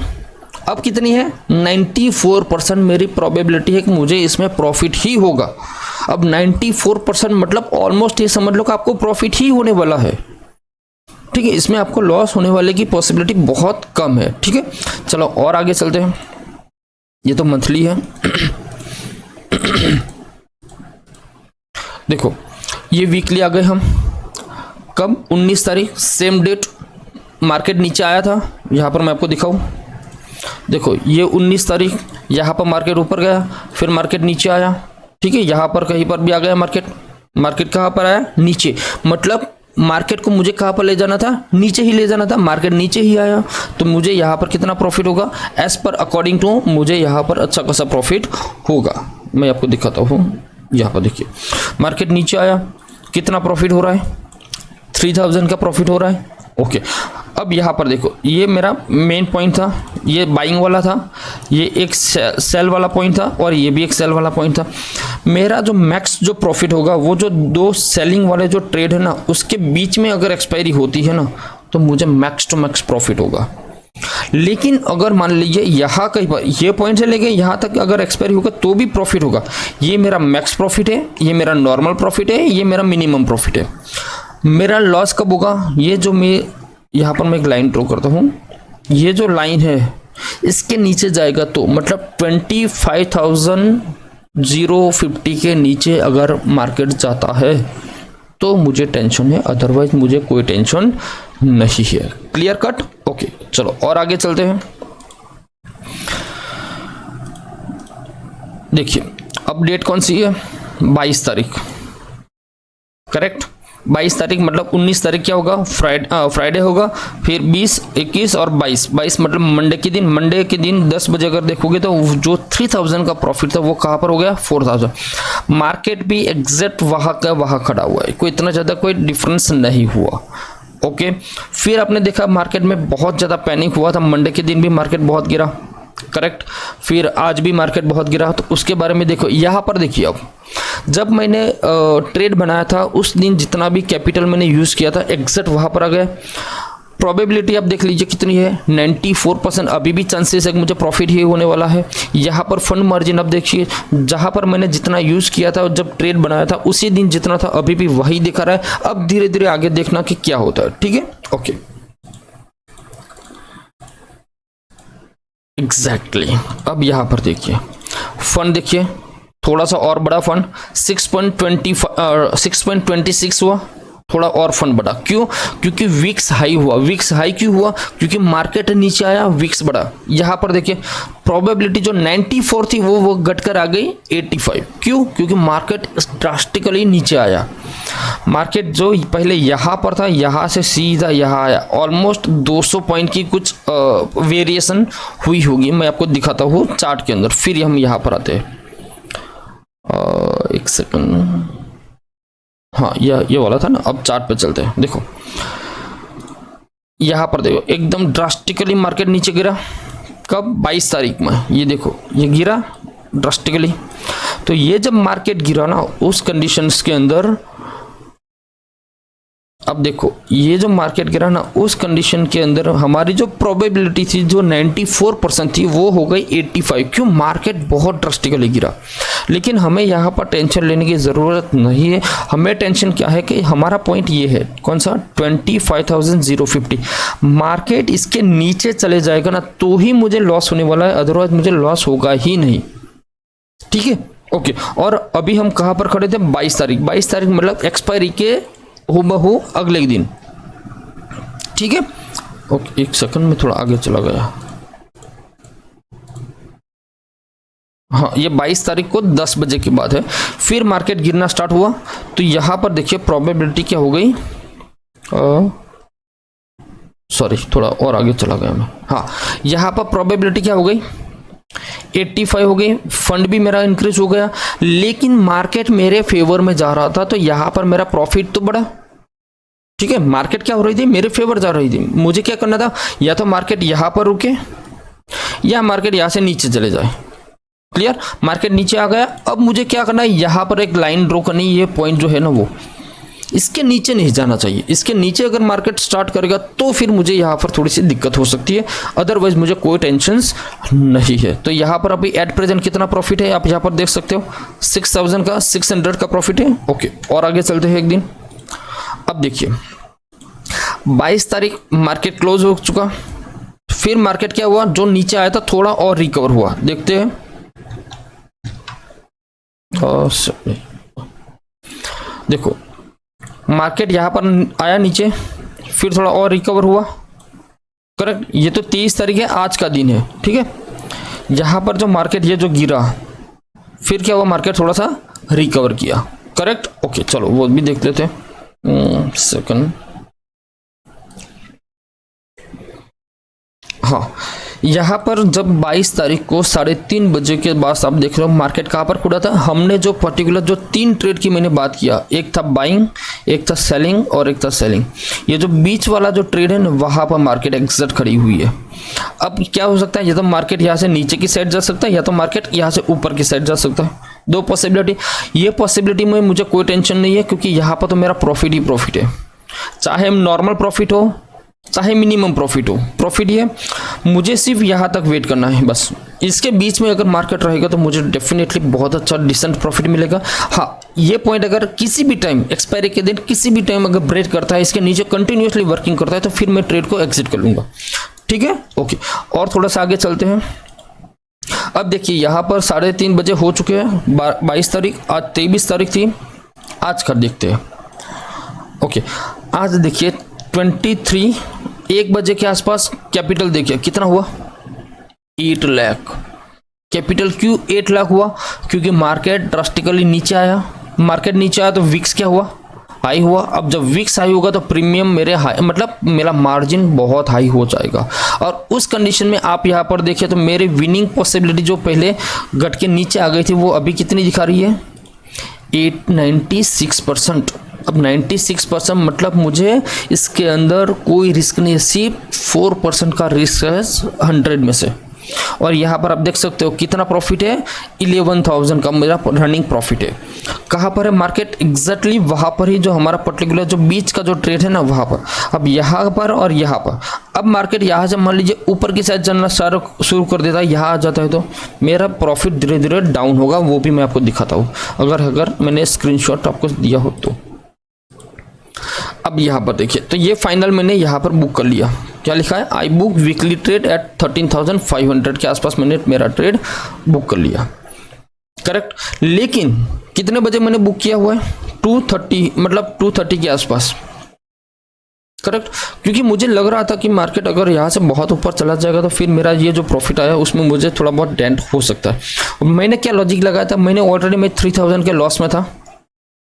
अब कितनी है, 94% मेरी प्रोबेबिलिटी है कि मुझे इसमें प्रॉफिट ही होगा। अब 94% मतलब ऑलमोस्ट ये समझ लो कि आपको प्रॉफिट ही होने वाला है, ठीक है, इसमें आपको लॉस होने वाले की पॉसिबिलिटी बहुत कम है, ठीक है। चलो और आगे चलते हैं, ये तो मंथली है। देखो ये वीकली आ गए हम, कब, 19 तारीख, सेम डेट मार्केट नीचे आया था, यहाँ पर मैं आपको दिखाऊं, देखो ये 19 तारीख, यहाँ पर मार्केट ऊपर गया, फिर मार्केट नीचे आया, ठीक है, यहाँ पर कहीं पर भी आ गया मार्केट, मार्केट कहाँ पर आया, नीचे, मतलब मार्केट को मुझे कहाँ पर ले जाना था, नीचे ही ले जाना था, मार्केट नीचे ही आया, तो मुझे यहाँ पर कितना प्रॉफिट होगा, एज पर अकॉर्डिंग टू मुझे यहाँ पर अच्छा खासा प्रॉफिट होगा। मैं आपको दिखाता हूँ, यहाँ पर देखिए मार्केट नीचे आया, कितना प्रॉफिट हो रहा है, 3,000 का प्रॉफिट हो रहा है, ओके। अब यहाँ पर देखो ये मेरा मेन पॉइंट था, ये बाइंग वाला था, ये एक सेल वाला पॉइंट था, और ये भी एक सेल वाला पॉइंट था। मेरा जो मैक्स जो प्रॉफिट होगा वो जो दो सेलिंग वाले जो ट्रेड है ना, उसके बीच में अगर एक्सपायरी होती है ना, तो मुझे मैक्स टू मैक्स प्रॉफिट होगा। लेकिन अगर मान लीजिए यहाँ कहीं पर ये पॉइंट से लेके यहाँ तक अगर एक्सपायरी होगा तो भी प्रॉफिट होगा। ये मेरा मैक्स प्रॉफिट है, ये मेरा नॉर्मल प्रॉफिट है, ये मेरा मिनिमम प्रॉफिट है। मेरा लॉस कब होगा, ये जो मैं यहाँ पर मैं एक लाइन ड्रॉ करता हूँ, ये जो लाइन है इसके नीचे जाएगा तो मतलब 25,050 के नीचे अगर मार्केट जाता है तो मुझे टेंशन है, अदरवाइज मुझे कोई टेंशन नहीं है। Clear cut, okay. चलो और आगे चलते हैं। देखिए अब डेट कौन सी है, 22 तारीख, करेक्ट। 22 तारीख मतलब 19 तारीख क्या होगा, फ्राइडे होगा, फिर 20, 21 और 22 मतलब मंडे के दिन 10 बजे अगर देखोगे तो जो 3,000 का प्रॉफिट था वो कहाँ पर हो गया, 4,000। मार्केट भी एग्जैक्ट वहाँ का वहाँ खड़ा हुआ है, कोई इतना ज़्यादा कोई डिफरेंस नहीं हुआ, ओके। फिर आपने देखा मार्केट में बहुत ज़्यादा पैनिक हुआ था, मंडे के दिन भी मार्केट बहुत गिरा, करेक्ट। फिर आज भी मार्केट बहुत गिरा, तो उसके बारे में देखो। यहाँ पर देखिए अब जब मैंने ट्रेड बनाया था उस दिन जितना भी कैपिटल मैंने यूज़ किया था एग्जैक्ट वहाँ पर आ गया। प्रोबेबिलिटी आप देख लीजिए कितनी है, 94%। अभी भी चांसेस है कि मुझे प्रॉफिट ही होने वाला है। यहाँ पर फंड मार्जिन अब देखिए, जहाँ पर मैंने जितना यूज़ किया था जब ट्रेड बनाया था उसी दिन जितना था अभी भी वही दिखा रहा है। अब धीरे धीरे आगे देखना कि क्या होता है, ठीक है, ओके। एग्जैक्टली अब यहाँ पर देखिए फंड, देखिए थोड़ा सा और बड़ा फंड 6.26 हुआ, थोड़ा और फंड बढ़ा। क्यों, क्योंकि विक्स हाई हुआ। विक्स हाई क्यों हुआ, क्योंकि मार्केट नीचे आया, विक्स बढ़ा। यहाँ पर देखिए प्रोबेबिलिटी जो 94 थी वो घटकर आ गई 85। क्यों, क्योंकि मार्केट ड्रास्टिकली नीचे आया। मार्केट जो पहले यहाँ पर था यहाँ से सीधा यहाँ आया, ऑलमोस्ट 200 पॉइंट की कुछ वेरिएशन हुई होगी। मैं आपको दिखाता हूँ चार्ट के अंदर, फिर हम यहाँ पर आते हैं। एक सेकंड, हाँ ये वाला था ना। अब चार्ट पे चलते हैं। देखो यहाँ पर देखो एकदम ड्रास्टिकली मार्केट नीचे गिरा। कब, 22 तारीख में। ये देखो ये गिरा ड्रास्टिकली। तो ये जब मार्केट गिरा ना उस कंडीशंस के अंदर, अब देखो ये जो मार्केट गिरा ना उस कंडीशन के अंदर हमारी जो प्रोबेबिलिटी थी जो 94% थी वो हो गई 85। क्यों, मार्केट बहुत ड्रास्टिकली गिरा। लेकिन हमें यहाँ पर टेंशन लेने की ज़रूरत नहीं है। हमें टेंशन क्या है कि हमारा पॉइंट ये है, कौन सा, 25,050। मार्केट इसके नीचे चले जाएगा ना तो ही मुझे लॉस होने वाला है, अदरवाइज मुझे लॉस होगा ही नहीं, ठीक है, ओके। और अभी हम कहाँ पर खड़े थे, 22 तारीख। 22 तारीख मतलब एक्सपायरी के हूबहू अगले दिन, ठीक है, ओके। एक सेकंड में थोड़ा आगे चला गया। हाँ ये 22 तारीख को 10 बजे की बात है। फिर मार्केट गिरना स्टार्ट हुआ। तो यहां पर देखिए प्रोबेबिलिटी क्या हो गई, सॉरी थोड़ा और आगे चला गया मैं। हाँ यहाँ पर प्रोबेबिलिटी क्या हो गई, 85 हो गई, फंड भी मेरा इंक्रीज हो गया, लेकिन मार्केट मेरे फेवर में जा रहा था, तो यहाँ पर मेरा प्रॉफिट तो बढ़ा। ठीक है, मार्केट क्या हो रही थी, मेरे फेवर जा रही थी। मुझे क्या करना था, या तो मार्केट यहाँ पर रुके या मार्केट यहाँ से नीचे चले जाए। क्लियर, मार्केट नीचे आ गया, अब मुझे क्या करना है, यहाँ पर एक लाइन ड्रॉ करनी है। ये पॉइंट जो है ना वो इसके नीचे नहीं जाना चाहिए। इसके नीचे अगर मार्केट स्टार्ट करेगा तो फिर मुझे यहाँ पर थोड़ी सी दिक्कत हो सकती है, अदरवाइज मुझे कोई टेंशन नहीं है। तो यहाँ पर अभी एट प्रेजेंट कितना प्रॉफिट है आप यहाँ पर देख सकते हो, 6000 का 600 का प्रॉफिट है। ओके, और आगे चलते हैं एक दिन। अब देखिए 22 तारीख मार्केट क्लोज हो चुका, फिर मार्केट क्या हुआ, जो नीचे आया था थोड़ा और रिकवर हुआ। देखते हैं, देखो मार्केट यहां पर आया नीचे, फिर थोड़ा और रिकवर हुआ। करेक्ट, ये तो 23 तारीख है, आज का दिन है। ठीक है, यहां पर जो मार्केट ये जो गिरा, फिर क्या हुआ, मार्केट थोड़ा सा रिकवर किया। करेक्ट, ओके, चलो वो भी देख लेते हैं। सेकंड, हाँ, यहाँ पर जब 22 तारीख को 3:30 बजे के बाद आप देख रहे हो मार्केट कहाँ पर खुला था। हमने जो पर्टिकुलर जो 3 ट्रेड की मैंने बात किया, एक था बाइंग, एक था सेलिंग और एक था सेलिंग। ये जो बीच वाला जो ट्रेड है ना, वहाँ पर मार्केट एग्जैक्ट खड़ी हुई है। अब क्या हो सकता है, या तो मार्केट यहाँ से नीचे की साइड जा सकता है, या तो मार्केट यहाँ से ऊपर की साइड जा सकता है। दो पॉसिबिलिटी। ये पॉसिबिलिटी में मुझे कोई टेंशन नहीं है, क्योंकि यहाँ पर तो मेरा प्रॉफिट ही प्रॉफिट है, चाहे नॉर्मल प्रॉफिट हो चाहे मिनिमम प्रॉफिट हो, प्रॉफिट ही है। मुझे सिर्फ यहाँ तक वेट करना है बस। इसके बीच में अगर मार्केट रहेगा तो मुझे डेफिनेटली बहुत अच्छा डिसेंट प्रॉफिट मिलेगा। हाँ, ये पॉइंट अगर किसी भी टाइम एक्सपायरी के दिन किसी भी टाइम अगर ब्रेक करता है, इसके नीचे कंटिन्यूसली वर्किंग करता है, तो फिर मैं ट्रेड को एग्जिट कर लूंगा। ठीक है, ओके, और थोड़ा सा आगे चलते हैं। अब देखिए यहाँ पर 3:30 बजे हो चुके हैं, 22 तारीख, आज 23 तारीख थी। आज का देखते हैं। ओके, आज देखिए 1 बजे के आसपास कैपिटल देखिए कितना हुआ, 8 लाख। कैपिटल क्यों 8 लाख हुआ, क्योंकि मार्केट ड्रास्टिकली नीचे आया। मार्केट नीचे आया तो विक्स क्या हुआ, हाई हुआ। अब जब विक्स हाई होगा तो प्रीमियम मेरे हाई, मतलब मेरा मार्जिन बहुत हाई हो जाएगा। और उस कंडीशन में आप यहाँ पर देखिए तो मेरे विनिंग पॉसिबिलिटी जो पहले घट के नीचे आ गई थी, वो अभी कितनी दिखा रही है, 96%। अब 96% मतलब मुझे इसके अंदर कोई रिस्क नहीं है, सिर्फ 4% का रिस्क है 100 में से। और यहाँ पर आप देख सकते हो कितना प्रॉफिट है, 11,000 का मेरा रनिंग प्रॉफिट है। कहाँ पर है मार्केट, एग्जैक्टली वहाँ पर ही जो हमारा पर्टिकुलर जो बीच का जो ट्रेड है ना, वहाँ पर। अब यहाँ पर और यहाँ पर, अब मार्केट यहाँ से मान लीजिए ऊपर की साइड चलना शुरू कर देता है, यहाँ आ जाता है, तो मेरा प्रॉफिट धीरे धीरे डाउन होगा। वो भी मैं आपको दिखाता हूँ, अगर मैंने स्क्रीनशॉट आपको दिया हो तो। अब यहाँ पर देखिए, तो ये फाइनल मैंने यहाँ पर बुक कर लिया। क्या लिखा है, I book weekly trade at 13,500 के आसपास मैंने मेरा ट्रेड बुक कर लिया। करेक्ट, लेकिन कितने बजे मैंने बुक किया हुआ है, 2:30, मतलब 2:30 के आसपास। करेक्ट, क्योंकि मुझे लग रहा था कि मार्केट अगर यहाँ से बहुत ऊपर चला जाएगा तो फिर मेरा ये जो प्रॉफिट आया उसमें मुझे थोड़ा बहुत डेंट हो सकता है। मैंने क्या लॉजिक लगाया था, मैंने ऑलरेडी मैं 3,000 के लॉस में था।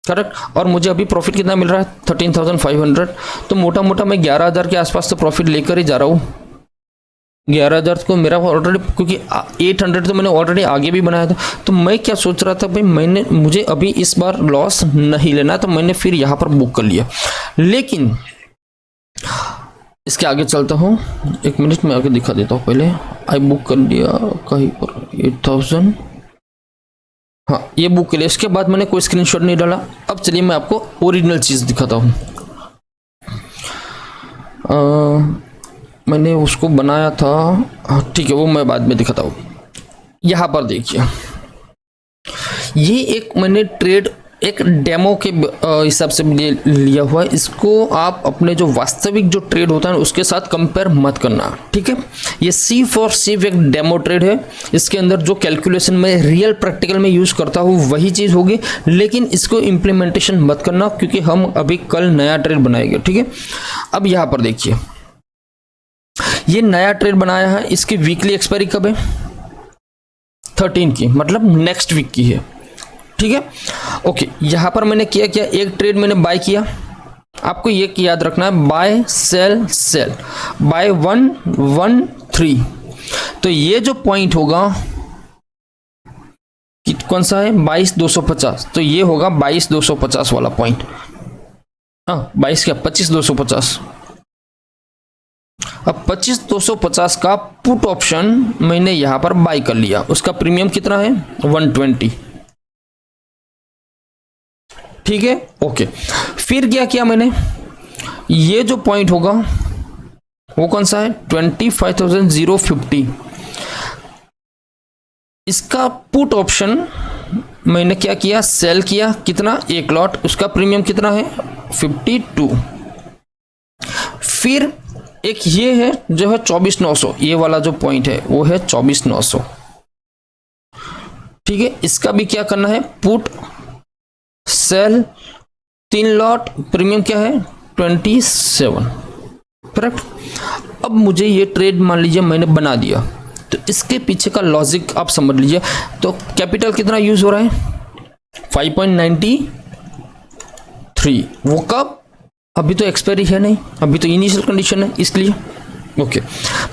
करेक्ट, और मुझे अभी प्रॉफिट कितना मिल रहा है, 13,500। तो मोटा मोटा मैं 11,000 के आसपास तो प्रॉफिट लेकर ही जा रहा हूँ। 11,000 को मेरा ऑलरेडी, क्योंकि 800 तो मैंने ऑलरेडी आगे भी बनाया था। तो मैं क्या सोच रहा था भाई, मुझे अभी इस बार लॉस नहीं लेना, तो मैंने फिर यहाँ पर बुक कर लिया। लेकिन इसके आगे चलता हूँ, 1 मिनट में आगे दिखा देता हूँ। पहले आई बुक कर लिया कहीं पर 8,000, हाँ ये बुक के लिए। इसके बाद मैंने कोई स्क्रीनशॉट नहीं डाला। अब चलिए मैं आपको ओरिजिनल चीज़ दिखाता हूँ। मैंने उसको बनाया था, ठीक है, वो मैं बाद में दिखाता हूँ। यहाँ पर देखिए, ये एक मैंने ट्रेड एक डेमो के हिसाब से लिया हुआ है। इसको आप अपने जो वास्तविक जो ट्रेड होता है उसके साथ कंपेयर मत करना, ठीक है। ये सिर्फ और सिर्फ एक डेमो ट्रेड है। इसके अंदर जो कैलकुलेशन में रियल प्रैक्टिकल में यूज़ करता हूँ वही चीज़ होगी, लेकिन इसको इम्प्लीमेंटेशन मत करना, क्योंकि हम अभी कल नया ट्रेड बनाएंगे, ठीक है। अब यहाँ पर देखिए, ये नया ट्रेड बनाया है। इसकी वीकली एक्सपायरी कब है, 13 की, मतलब नेक्स्ट वीक की है, ठीक है। ओके, यहां पर मैंने किया क्या, एक ट्रेड मैंने बाय किया। आपको ये याद रखना है, बाय सेल सेल, बाय 113। तो ये जो पॉइंट होगा कौन सा है 22,250, तो ये होगा 22,250 वाला पॉइंट। हाँ 22 क्या 25,250। अब 25,250 का पुट ऑप्शन मैंने यहां पर बाय कर लिया, उसका प्रीमियम कितना है 120। ठीक है ओके। फिर क्या किया मैंने, ये जो पॉइंट होगा वो कौन सा है 25,050, इसका पुट ऑप्शन मैंने क्या किया सेल किया, कितना 1 लॉट, उसका प्रीमियम कितना है 52। फिर एक ये है जो है 24,900, ये वाला जो पॉइंट है वो है 24,900। ठीक है, इसका भी क्या करना है पुट सेल 3 लॉट, प्रीमियम क्या है 27। करेक्ट। अब मुझे ये ट्रेड मान लीजिए मैंने बना दिया, तो इसके पीछे का लॉजिक आप समझ लीजिए। तो कैपिटल कितना यूज हो रहा है 5.93, वो कब, अभी तो एक्सपायरी है नहीं, अभी तो इनिशियल कंडीशन है इसलिए। ओके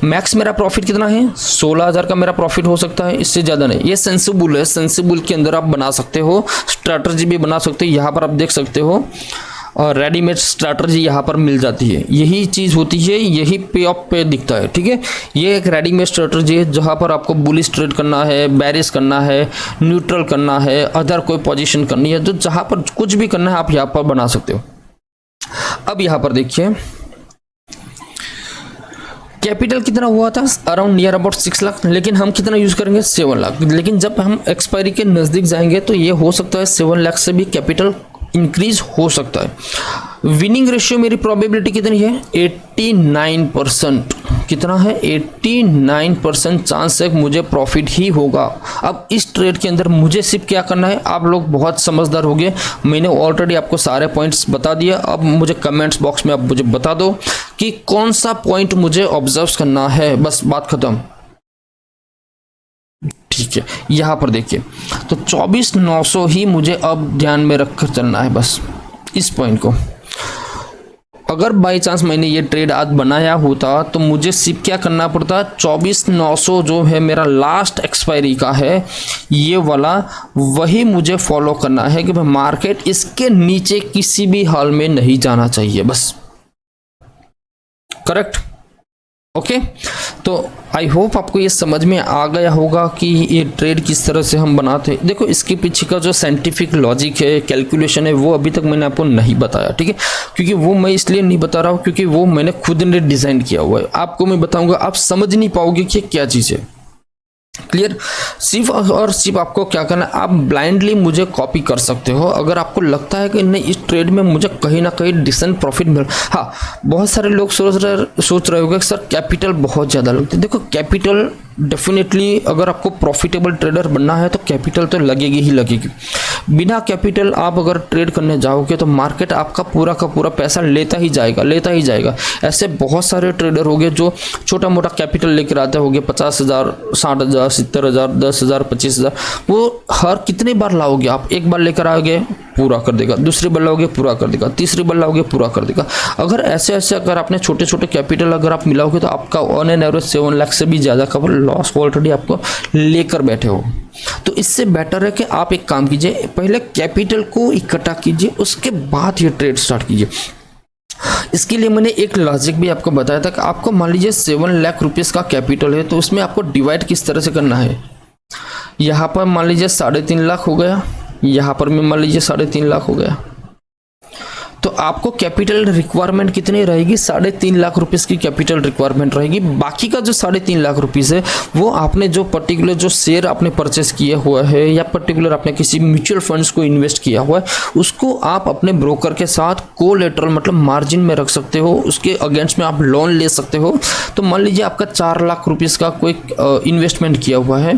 मैक्स मेरा प्रॉफिट कितना है 16,000 का मेरा प्रॉफिट हो सकता है, इससे ज़्यादा नहीं। ये सेंसिबल है, सेंसिबल के अंदर आप बना सकते हो, स्ट्रैटेजी भी बना सकते हो। यहाँ पर आप देख सकते हो और रेडीमेड स्ट्रैटेजी यहाँ पर मिल जाती है, यही चीज़ होती है, यही पे ऑफ पे दिखता है। ठीक है, ये एक रेडीमेड स्ट्रैटेजी है जहाँ पर आपको बुलिश ट्रेड करना है, बेरिश करना है, न्यूट्रल करना है, अदर कोई पोजीशन करनी है, तो जहाँ पर कुछ भी करना है आप यहाँ पर बना सकते हो। अब यहाँ पर देखिए कैपिटल कितना हुआ था अराउंड नियर अबाउट 6 लाख, लेकिन हम कितना यूज करेंगे 7 लाख। लेकिन जब हम एक्सपायरी के नज़दीक जाएंगे तो ये हो सकता है 7 लाख से भी कैपिटल इंक्रीज हो सकता है। विनिंग रेशियो मेरी प्रोबेबिलिटी कितनी है 89%। कितना है 89% चांस है मुझे प्रॉफिट ही होगा। अब इस ट्रेड के अंदर मुझे सिर्फ क्या करना है, आप लोग बहुत समझदार हो गए, मैंने ऑलरेडी आपको सारे पॉइंट्स बता दिया। अब मुझे कमेंट्स बॉक्स में आप मुझे बता दो कि कौन सा पॉइंट मुझे ऑब्जर्व करना है, बस बात खत्म। ठीक है, यहां पर देखिए तो 24,900 ही मुझे अब ध्यान में रखकर चलना है, बस इस पॉइंट को। अगर बाई चांस मैंने ये ट्रेड आज बनाया होता तो मुझे सिर्फ क्या करना पड़ता 24,900 जो है मेरा लास्ट एक्सपायरी का है ये वाला, वही मुझे फॉलो करना है कि भाई मार्केट इसके नीचे किसी भी हाल में नहीं जाना चाहिए, बस। करेक्ट ओके तो आई होप आपको ये समझ में आ गया होगा कि ये ट्रेड किस तरह से हम बनाते हैं। देखो इसके पीछे का जो साइंटिफिक लॉजिक है, कैलकुलेशन है, वो अभी तक मैंने आपको नहीं बताया। ठीक है, क्योंकि वो मैं इसलिए नहीं बता रहा हूँ क्योंकि वो मैंने खुद ने डिज़ाइन किया हुआ है। आपको मैं बताऊंगा, आप समझ नहीं पाओगे कि क्या चीज़ है। क्लियर, सिर्फ और सिर्फ आपको क्या करना है, आप ब्लाइंडली मुझे कॉपी कर सकते हो। अगर आपको लगता है कि नहीं इस ट्रेड में मुझे कहीं ना कहीं डिसेंट प्रॉफिट मिल, हाँ बहुत सारे लोग सोच रहे होंगे कि सर कैपिटल बहुत ज़्यादा लगती है। देखो कैपिटल डेफिनेटली अगर आपको प्रॉफिटेबल ट्रेडर बनना है तो कैपिटल तो लगेगी ही लगेगी। बिना कैपिटल आप अगर ट्रेड करने जाओगे तो मार्केट आपका पूरा का पूरा पैसा लेता ही जाएगा। ऐसे बहुत सारे ट्रेडर होंगे जो छोटा मोटा कैपिटल लेकर आते होंगे 50,000, 60,000, 70,000, 10,000, 25,000। वो हर कितने बार लाओगे आप, एक बार लेकर आओगे पूरा कर देगा, दूसरी बार लाओगे पूरा कर देगा, तीसरी बार लाओगे पूरा कर देगा। अगर ऐसे अगर आपने छोटे छोटे कैपिटल अगर आप मिलाओगे तो आपका ऑन एन एवरेज 7 लाख से भी ज़्यादा का लॉस ऑलरेडी आपको लेकर बैठे हो। तो इससे बेटर है कि आप एक काम कीजिए, पहले कैपिटल को इकट्ठा कीजिए, उसके बाद ये ट्रेड स्टार्ट कीजिए। इसके लिए मैंने एक लॉजिक भी आपको बताया था कि आपको मान लीजिए 7 लाख रुपीस का कैपिटल है तो उसमें आपको डिवाइड किस तरह से करना है। यहाँ पर मान लीजिए 3.5 लाख हो गया, यहाँ पर भी मान लीजिए 3.5 लाख हो गया, तो आपको कैपिटल रिक्वायरमेंट कितनी रहेगी 3.5 लाख रुपीस की कैपिटल रिक्वायरमेंट रहेगी। बाकी का जो 3.5 लाख रुपीस है वो आपने जो पर्टिकुलर जो शेयर आपने परचेस किया हुआ है या पर्टिकुलर आपने किसी म्यूचुअल फंड्स को इन्वेस्ट किया हुआ है उसको आप अपने ब्रोकर के साथ कोलेटरल मतलब मार्जिन में रख सकते हो, उसके अगेंस्ट में आप लोन ले सकते हो। तो मान लीजिए आपका 4 लाख रुपीस का कोई इन्वेस्टमेंट किया हुआ है,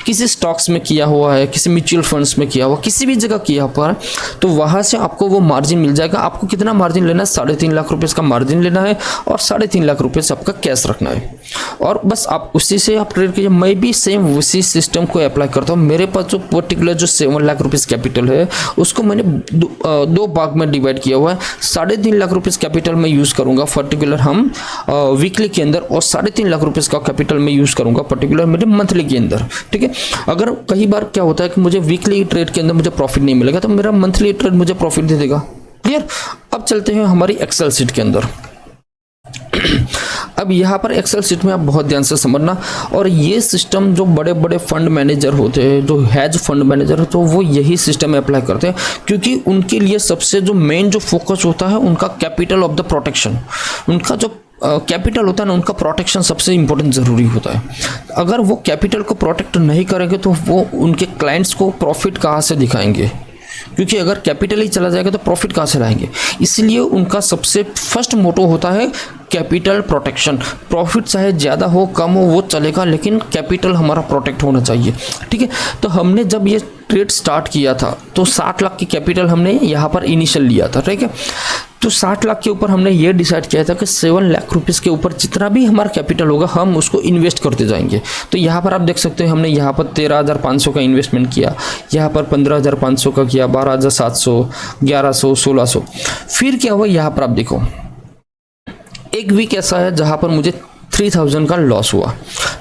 किसी स्टॉक्स में किया हुआ है, किसी म्यूचुअल फंड्स में किया हुआ, किसी भी जगह किया हुआ है, तो वहाँ से आपको वो मार्जिन मिल जाएगा। आपको कितना मार्जिन लेना है, 3.5 लाख रुपए का मार्जिन लेना है और 3.5 लाख रुपए से आपका कैश रखना है और बस आप उसी से आप ट्रेड कीजिए। मैं भी सेम उसी सिस्टम को अप्लाई करता हूँ। मेरे पास जो पर्टिकुलर जो 7 लाख रुपीज़ कैपिटल है उसको मैंने दो भाग में डिवाइड किया हुआ है। 3.5 लाख रुपीज़ कैपिटल में यूज़ करूँगा पर्टिकुलर हम वीकली के अंदर और 3.5 लाख रुपीज़ का कैपिटल में यूज़ करूँगा पर्टिकुलर मेरे मंथली के अंदर। ठीक है, अगर कई बार क्या होता है कि मुझे वीकली ट्रेड के अंदर मुझे प्रॉफिट नहीं मिलेगा तो मेरा मंथली ट्रेड मुझे प्रॉफिट दे देगा। क्लियर। अब चलते हैं हमारी एक्सेल शीट के अंदर। अब यहाँ पर एक्सेल शीट में आप बहुत ध्यान से समझना, और ये सिस्टम जो बड़े बड़े फंड मैनेजर होते हैं, जो हैज फंड मैनेजर होते हैं, वो यही सिस्टम अप्लाई करते हैं क्योंकि उनके लिए सबसे जो मेन जो फोकस होता है उनका कैपिटल ऑफ द प्रोटेक्शन। उनका जो कैपिटल होता है ना, उनका प्रोटेक्शन सबसे इंपॉर्टेंट ज़रूरी होता है। अगर वो कैपिटल को प्रोटेक्ट नहीं करेंगे तो वो उनके क्लाइंट्स को प्रॉफिट कहाँ से दिखाएंगे, क्योंकि अगर कैपिटल ही चला जाएगा तो प्रॉफिट कहाँ से लाएंगे। इसलिए उनका सबसे फर्स्ट मोटो होता है कैपिटल प्रोटेक्शन। प्रॉफिट चाहे ज़्यादा हो कम हो वो चलेगा, लेकिन कैपिटल हमारा प्रोटेक्ट होना चाहिए। ठीक है, तो हमने जब ये ट्रेड स्टार्ट किया था तो 60 लाख की कैपिटल हमने यहाँ पर इनिशियल लिया था। ठीक है, तो 60 लाख के ऊपर हमने ये डिसाइड किया था कि 7 लाख रुपीज़ के ऊपर जितना भी हमारा कैपिटल होगा हम उसको इन्वेस्ट करते जाएंगे। तो यहाँ पर आप देख सकते हैं हमने यहाँ पर 13,500 का इन्वेस्टमेंट किया, यहाँ पर 15,500 का किया, 12,700, 1100, 1600। फिर क्या हुआ, यहाँ पर आप देखो एक वीक ऐसा है जहाँ पर मुझे 3,000 का लॉस हुआ,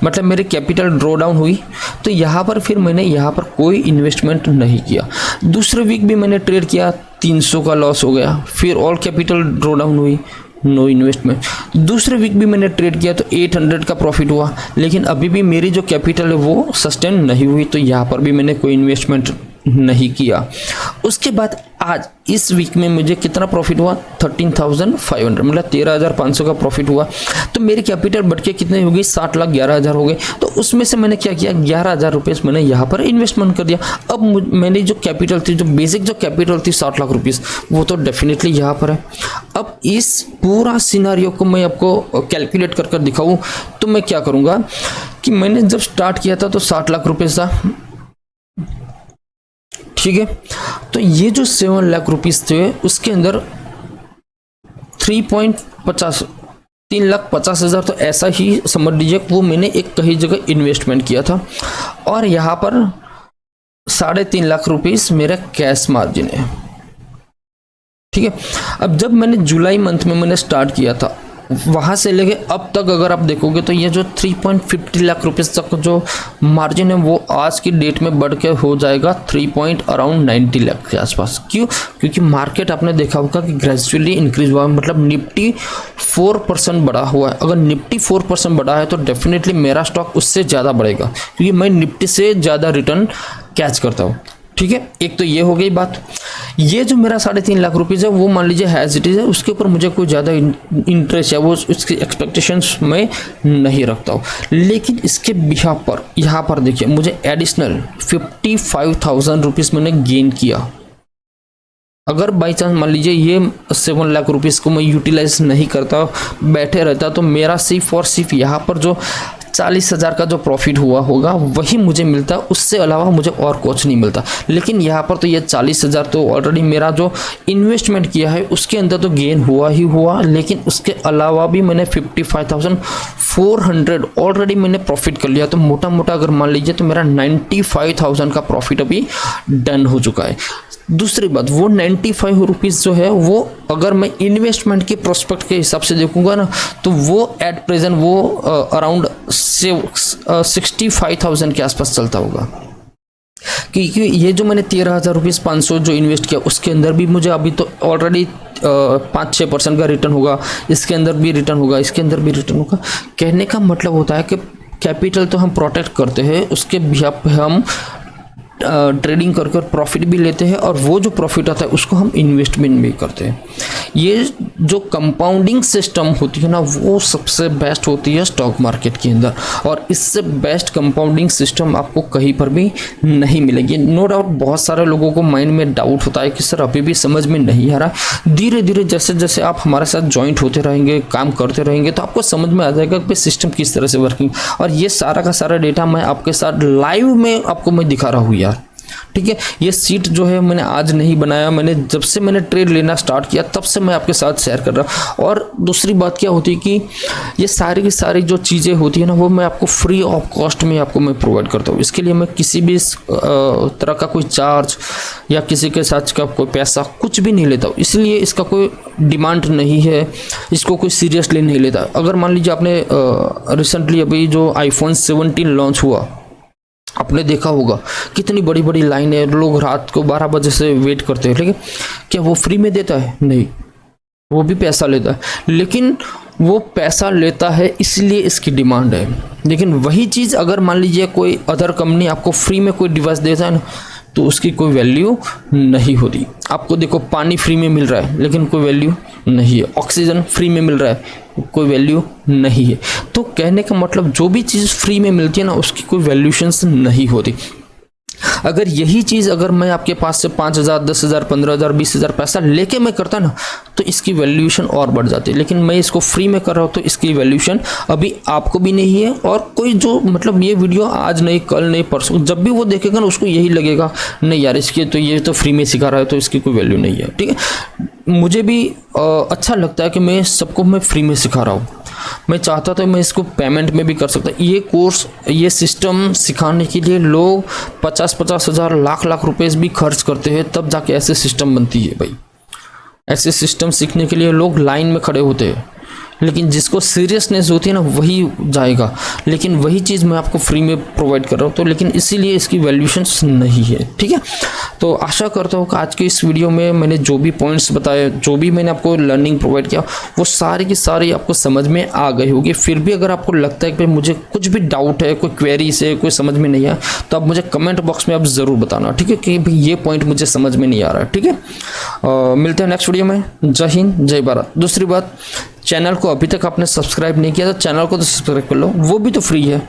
मतलब मेरी कैपिटल ड्रॉ डाउन हुई। तो यहाँ पर फिर मैंने यहाँ पर कोई इन्वेस्टमेंट नहीं किया। दूसरे वीक भी मैंने ट्रेड किया, 300 का लॉस हो गया, फिर ऑल कैपिटल ड्रॉ डाउन हुई, नो इन्वेस्टमेंट। दूसरे वीक भी मैंने ट्रेड किया तो 800 का प्रॉफिट हुआ, लेकिन अभी भी मेरी जो कैपिटल है वो सस्टेन नहीं हुई, तो यहाँ पर भी मैंने कोई इन्वेस्टमेंट नहीं किया। उसके बाद आज इस वीक में मुझे कितना प्रॉफिट हुआ, 13,500, मतलब 13,500 का प्रॉफिट हुआ। तो मेरी कैपिटल बढ़ के कितने हो गई, 60,11,000 हो गए। तो उसमें से मैंने क्या किया, 11,000 रुपये मैंने यहाँ पर इन्वेस्टमेंट कर दिया। अब मैंने जो कैपिटल थी, जो बेसिक जो कैपिटल थी 60 लाख रुपीज़, वो तो डेफिनेटली यहाँ पर है। अब इस पूरा सिनारियो को मैं आपको कैलकुलेट कर दिखाऊँ तो मैं क्या करूँगा कि मैंने जब स्टार्ट किया था तो 60 लाख रुपये था। ठीक है, तो ये जो 7 लाख रुपीज़ थे उसके अंदर 3,50,000 तो ऐसा ही समझ लीजिए वो मैंने एक कहीं जगह इन्वेस्टमेंट किया था, और यहाँ पर 3.5 लाख रुपीज़ मेरा कैश मार्जिन है। ठीक है, अब जब मैंने जुलाई मंथ में मैंने स्टार्ट किया था वहाँ से लेके अब तक अगर आप देखोगे तो ये जो 3.50 लाख रुपीज़ तक जो मार्जिन है वो आज की डेट में बढ़ के हो जाएगा 3.90 लाख के आसपास। क्यों? क्योंकि मार्केट आपने देखा होगा कि ग्रेजुअली इंक्रीज हुआ है, मतलब निफ्टी 4% बढ़ा हुआ है। अगर निफ्टी 4% बढ़ा है तो डेफिनेटली मेरा स्टॉक उससे ज़्यादा बढ़ेगा, क्योंकि मैं निफ्टी से ज़्यादा रिटर्न कैच करता हूँ। ठीक है, एक तो ये हो गई बात। ये जो मेरा 3.5 लाख रुपीज़ है वो मान लीजिए हैज इट इज है, उसके ऊपर मुझे कोई ज़्यादा इंटरेस्ट या वो उसकी एक्सपेक्टेशंस मैं नहीं रखता हूँ। लेकिन इसके बिहाफ पर यहाँ पर देखिए मुझे एडिशनल 55,000 रुपीज़ मैंने गेन किया। अगर बाई चांस मान लीजिए ये 7 लाख रुपीज़ को मैं यूटिलाइज नहीं करता, बैठे रहता, तो मेरा सिर्फ और सिर्फ यहाँ पर जो 40,000 का जो प्रॉफिट हुआ होगा वही मुझे मिलता, उससे अलावा मुझे और कुछ नहीं मिलता। लेकिन यहाँ पर तो ये 40,000 तो ऑलरेडी मेरा जो इन्वेस्टमेंट किया है उसके अंदर तो गेन हुआ ही हुआ, लेकिन उसके अलावा भी मैंने 55,400 ऑलरेडी मैंने प्रॉफिट कर लिया। तो मोटा मोटा अगर मान लीजिए तो मेरा 95,000 का प्रॉफिट अभी डन हो चुका है। दूसरी बात, वो 95 रुपीज़ जो है वो अगर मैं इन्वेस्टमेंट के प्रोस्पेक्ट के हिसाब से देखूंगा ना तो वो एट प्रेजेंट वो अराउंड 65,000 के आसपास चलता होगा। क्योंकि ये जो मैंने 13,500 जो इन्वेस्ट किया उसके अंदर भी मुझे अभी तो ऑलरेडी 5-6% का रिटर्न होगा, इसके अंदर भी रिटर्न होगा, इसके अंदर भी रिटर्न होगा। कहने का मतलब होता है कि कैपिटल तो हम प्रोटेक्ट करते हैं, उसके बिहाफ पे हम ट्रेडिंग कर कर प्रॉफिट भी लेते हैं, और वो जो प्रॉफिट आता है उसको हम इन्वेस्टमेंट भी करते हैं। ये जो कंपाउंडिंग सिस्टम होती है ना वो सबसे बेस्ट होती है स्टॉक मार्केट के अंदर, और इससे बेस्ट कंपाउंडिंग सिस्टम आपको कहीं पर भी नहीं मिलेगी। नो डाउट बहुत सारे लोगों को माइंड में डाउट होता है कि सर अभी भी समझ में नहीं आ रहा। धीरे धीरे जैसे जैसे आप हमारे साथ ज्वाइंट होते रहेंगे, काम करते रहेंगे, तो आपको समझ में आ जाएगा कि सिस्टम किस तरह से वर्किंग। और ये सारा का सारा डेटा मैं आपके साथ लाइव में आपको मैं दिखा रहा हूँ यार। ठीक है। ये सीट जो है मैंने आज नहीं बनाया, मैंने जब से मैंने ट्रेड लेना स्टार्ट किया तब से मैं आपके साथ शेयर कर रहा हूँ। और दूसरी बात क्या होती है कि ये सारी की सारी जो चीज़ें होती है ना, वो मैं आपको फ्री ऑफ कॉस्ट में आपको मैं प्रोवाइड करता हूँ। इसके लिए मैं किसी भी तरह का कोई चार्ज या किसी के साथ का कोई पैसा कुछ भी नहीं लेता हूँ, इसलिए इसका कोई डिमांड नहीं है, इसको कोई सीरियसली नहीं लेता। अगर मान लीजिए आपने रिसेंटली अभी जो आईफोन 17 लॉन्च हुआ, आपने देखा होगा कितनी बड़ी बड़ी लाइन है, लोग रात को 12 बजे से वेट करते हैं, लेकिन क्या वो फ्री में देता है? नहीं, वो भी पैसा लेता है। लेकिन वो पैसा लेता है इसलिए इसकी डिमांड है। लेकिन वही चीज़ अगर मान लीजिए कोई अदर कंपनी आपको फ्री में कोई डिवाइस देता है ना, तो उसकी कोई वैल्यू नहीं होती। आपको देखो पानी फ्री में मिल रहा है लेकिन कोई वैल्यू नहीं है, ऑक्सीजन फ्री में मिल रहा है कोई वैल्यू नहीं है। तो कहने का मतलब जो भी चीज़ फ्री में मिलती है ना, उसकी कोई वैल्यूशंस नहीं होती। अगर यही चीज़ अगर मैं आपके पास से 5,000, 10,000, 15,000, 20,000 पैसा लेके मैं करता ना, तो इसकी वैल्यूएशन और बढ़ जाती है। लेकिन मैं इसको फ्री में कर रहा हूँ तो इसकी वैल्यूएशन अभी आपको भी नहीं है, और कोई जो मतलब ये वीडियो आज नहीं, कल नहीं, परसों जब भी वो देखेगा ना, उसको यही लगेगा नहीं यार इसके तो ये तो फ्री में सिखा रहा है तो इसकी कोई वैल्यू नहीं है। ठीक है, मुझे भी अच्छा लगता है कि मैं सबको मैं फ्री में सिखा रहा हूँ। मैं चाहता था मैं इसको पेमेंट में भी कर सकता। ये कोर्स, ये सिस्टम सिखाने के लिए लोग 50-50 हज़ार, लाख रुपए भी खर्च करते हैं, तब जाके ऐसे सिस्टम बनती है भाई। ऐसे सिस्टम सीखने के लिए लोग लाइन में खड़े होते हैं, लेकिन जिसको सीरियसनेस होती है ना वही जाएगा। लेकिन वही चीज़ मैं आपको फ्री में प्रोवाइड कर रहा हूँ, तो लेकिन इसीलिए इसकी वैल्यूएशंस नहीं है। ठीक है, तो आशा करता हूँ कि आज के इस वीडियो में मैंने जो भी पॉइंट्स बताए, जो भी मैंने आपको लर्निंग प्रोवाइड किया, वो सारी की सारी आपको समझ में आ गई होगी। फिर भी अगर आपको लगता है कि मुझे कुछ भी डाउट है, कोई क्वेरी से कोई समझ में नहीं आया, तो आप मुझे कमेंट बॉक्स में आप ज़रूर बताना। ठीक है, कि भाई ये पॉइंट मुझे समझ में नहीं आ रहा है। ठीक है, मिलते हैं नेक्स्ट वीडियो में। जय हिंद, जय भारत। दूसरी बात, चैनल को अभी तक आपने सब्सक्राइब नहीं किया तो चैनल को तो सब्सक्राइब कर लो, वो भी तो फ्री है।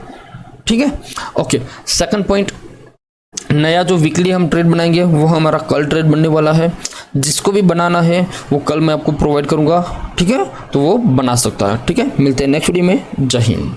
ठीक है, ओके। सेकंड पॉइंट, नया जो वीकली हम ट्रेड बनाएंगे वो हमारा कल ट्रेड बनने वाला है। जिसको भी बनाना है वो कल मैं आपको प्रोवाइड करूंगा। ठीक है, तो वो बना सकता है। ठीक है, मिलते हैं नेक्स्ट वीडियो में। जय हिंद।